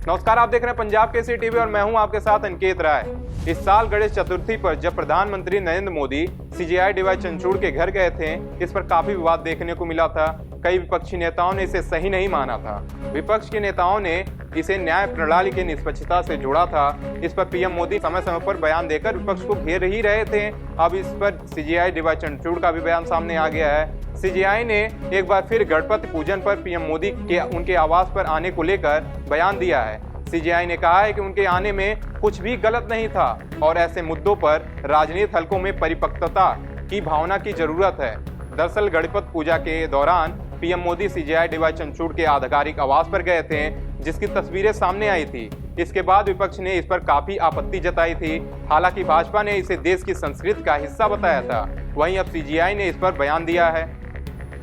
नमस्कार, आप देख रहे हैं पंजाब केसरी टीवी और मैं हूं आपके साथ अंकित राय। इस साल गणेश चतुर्थी पर जब प्रधानमंत्री नरेंद्र मोदी सीजेआई डीवाई चंद्रचूड़ के घर गए थे, इस पर काफी विवाद देखने को मिला था। कई विपक्षी नेताओं ने इसे सही नहीं माना था। विपक्ष के नेताओं ने इसे न्याय प्रणाली की निष्पक्षता से जोड़ा था। इस पर पीएम मोदी समय समय पर बयान देकर विपक्ष को घेर ही रहे थे। अब इस पर सीजेआई डीवाई चंद्रचूड़ का भी बयान सामने आ गया है। सीजेआई ने एक बार फिर गणपति पूजन पर पीएम मोदी के उनके आवास पर आने को लेकर बयान दिया है। सीजेआई ने कहा है कि उनके आने में कुछ भी गलत नहीं था और ऐसे मुद्दों पर राजनीतिक हलकों में परिपक्वता की भावना की जरूरत है। दरअसल गणपति पूजा के दौरान पीएम मोदी सीजेआई डीवाई चंद्रचूड़ के आधिकारिक आवास पर गए थे, जिसकी तस्वीरें सामने आई थी। इसके बाद विपक्ष ने इस पर काफी आपत्ति जताई थी। हालांकि भाजपा ने इसे देश की संस्कृति का हिस्सा बताया था। वहीं अब सीजेआई ने इस पर बयान दिया है।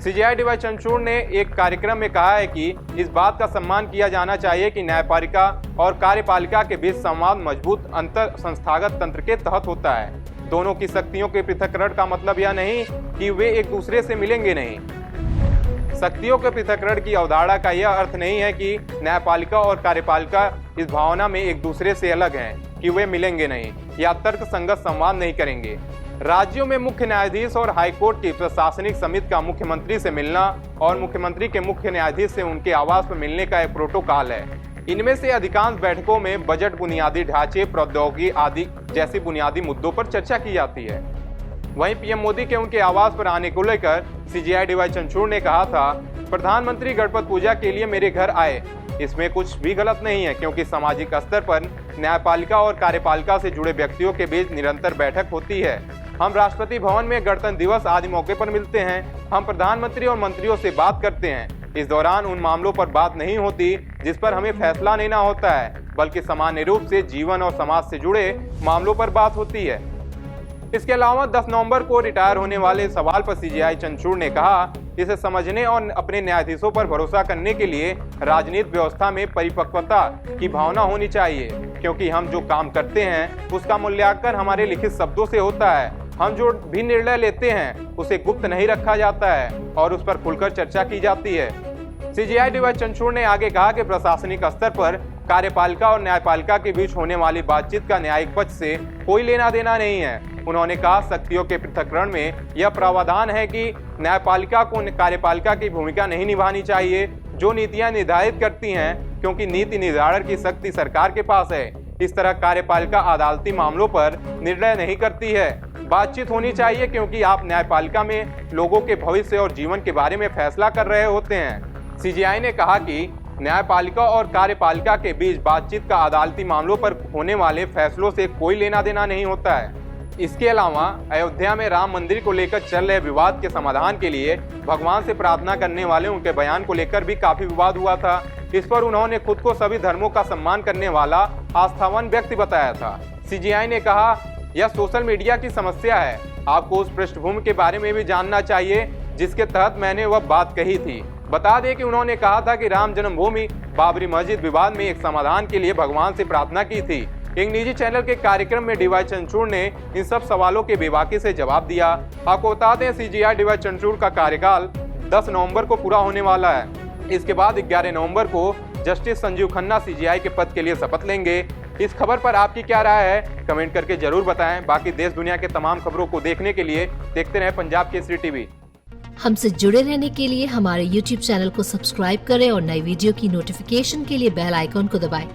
सीजेआई डीवाई चंद्रचूड़ ने एक कार्यक्रम में कहा है कि इस बात का सम्मान किया जाना चाहिए कि न्यायपालिका और कार्यपालिका के बीच संवाद मजबूत अंतर संस्थागत तंत्र के तहत होता है। दोनों की शक्तियों के पृथक्करण का मतलब यह नहीं कि वे एक दूसरे से मिलेंगे नहीं। शक्तियों के पृथक्करण की अवधारणा का यह अर्थ नहीं है कि न्यायपालिका और कार्यपालिका इस भावना में एक दूसरे से अलग हैं कि वे मिलेंगे नहीं या तर्क संगत संवाद नहीं करेंगे। राज्यों में मुख्य न्यायाधीश और हाईकोर्ट की प्रशासनिक समिति का मुख्यमंत्री से मिलना और मुख्यमंत्री के मुख्य न्यायाधीश से उनके आवास पर मिलने का एक प्रोटोकॉल है। इनमें से अधिकांश बैठकों में बजट, बुनियादी ढांचे, प्रौद्योगिकी आदि जैसी बुनियादी मुद्दों पर चर्चा की जाती है। वहीं पीएम मोदी के उनके आवास पर आने को लेकर सीजेआई डीवाई चंद्रचूड़ ने कहा था, प्रधानमंत्री गणपति पूजा के लिए मेरे घर आए, इसमें कुछ भी गलत नहीं है, क्योंकि सामाजिक स्तर पर न्यायपालिका और कार्यपालिका से जुड़े व्यक्तियों के बीच निरंतर बैठक होती है। हम राष्ट्रपति भवन में गणतंत्र दिवस आदि मौके पर मिलते हैं। हम प्रधानमंत्री और मंत्रियों से बात करते हैं। इस दौरान उन मामलों पर बात नहीं होती जिस पर हमें फैसला लेना होता है, बल्कि सामान्य रूप से जीवन और समाज से जुड़े मामलों पर बात होती है। इसके अलावा 10 नवंबर को रिटायर होने वाले सवाल पर सीजेआई चंद्रचूड़ ने कहा, इसे समझने और अपने न्यायाधीशों पर भरोसा करने के लिए राजनीतिक व्यवस्था में परिपक्वता की भावना होनी चाहिए, क्योंकि हम जो काम करते हैं उसका मूल्यांकन हमारे लिखित शब्दों से होता है। हम जो भी निर्णय लेते हैं उसे गुप्त नहीं रखा जाता है और उस पर खुलकर चर्चा की जाती है। सीजेआई डीवाई चंद्रचूड़ ने आगे कहा कि प्रशासनिक स्तर पर कार्यपालिका और न्यायपालिका के बीच होने वाली बातचीत का न्यायिक पक्ष से कोई लेना देना नहीं है। उन्होंने कहा, शक्तियों के पृथक्करण में यह प्रावधान है कि न्यायपालिका को कार्यपालिका की भूमिका नहीं निभानी चाहिए जो नीतियां निर्धारित करती हैं, क्योंकि नीति निर्धारण की शक्ति सरकार के पास है। इस तरह कार्यपालिका अदालती मामलों पर निर्णय नहीं करती है। बातचीत होनी चाहिए, क्योंकि आप न्यायपालिका में लोगों के भविष्य और जीवन के बारे में फैसला कर रहे होते हैं। सीजेआई ने कहा कि न्यायपालिका और कार्यपालिका के बीच बातचीत का अदालती मामलों पर होने वाले फैसलों से कोई लेना देना नहीं होता है। इसके अलावा अयोध्या में राम मंदिर को लेकर चल रहे विवाद के समाधान के लिए भगवान से प्रार्थना करने वाले उनके बयान को लेकर भी काफी विवाद हुआ था। इस पर उन्होंने खुद को सभी धर्मों का सम्मान करने वाला आस्थावान व्यक्ति बताया था। सीजेआई ने कहा, यह सोशल मीडिया की समस्या है। आपको उस पृष्ठभूमि के बारे में भी जानना चाहिए जिसके तहत मैंने वह बात कही थी। बता दें कि उन्होंने कहा था कि राम जन्मभूमि बाबरी मस्जिद विवाद में एक समाधान के लिए भगवान से प्रार्थना की थी। एक निजी चैनल के कार्यक्रम में डीवाई चंद्रचूड़ ने इन सब सवालों के बेबाकी से जवाब दिया। आपको बता दें, सीजेआई डीवाई चंद्रचूड़ का कार्यकाल 10 नवंबर को पूरा होने वाला है। इसके बाद 11 नवंबर को जस्टिस संजीव खन्ना सीजेआई के पद के लिए शपथ लेंगे। इस खबर पर आपकी क्या राय है, कमेंट करके जरूर बताएं। बाकी देश दुनिया के तमाम खबरों को देखने के लिए देखते रहें पंजाब केसरी टीवी। हमसे जुड़े रहने के लिए हमारे YouTube चैनल को सब्सक्राइब करें और नई वीडियो की नोटिफिकेशन के लिए बेल आइकॉन को दबाएं।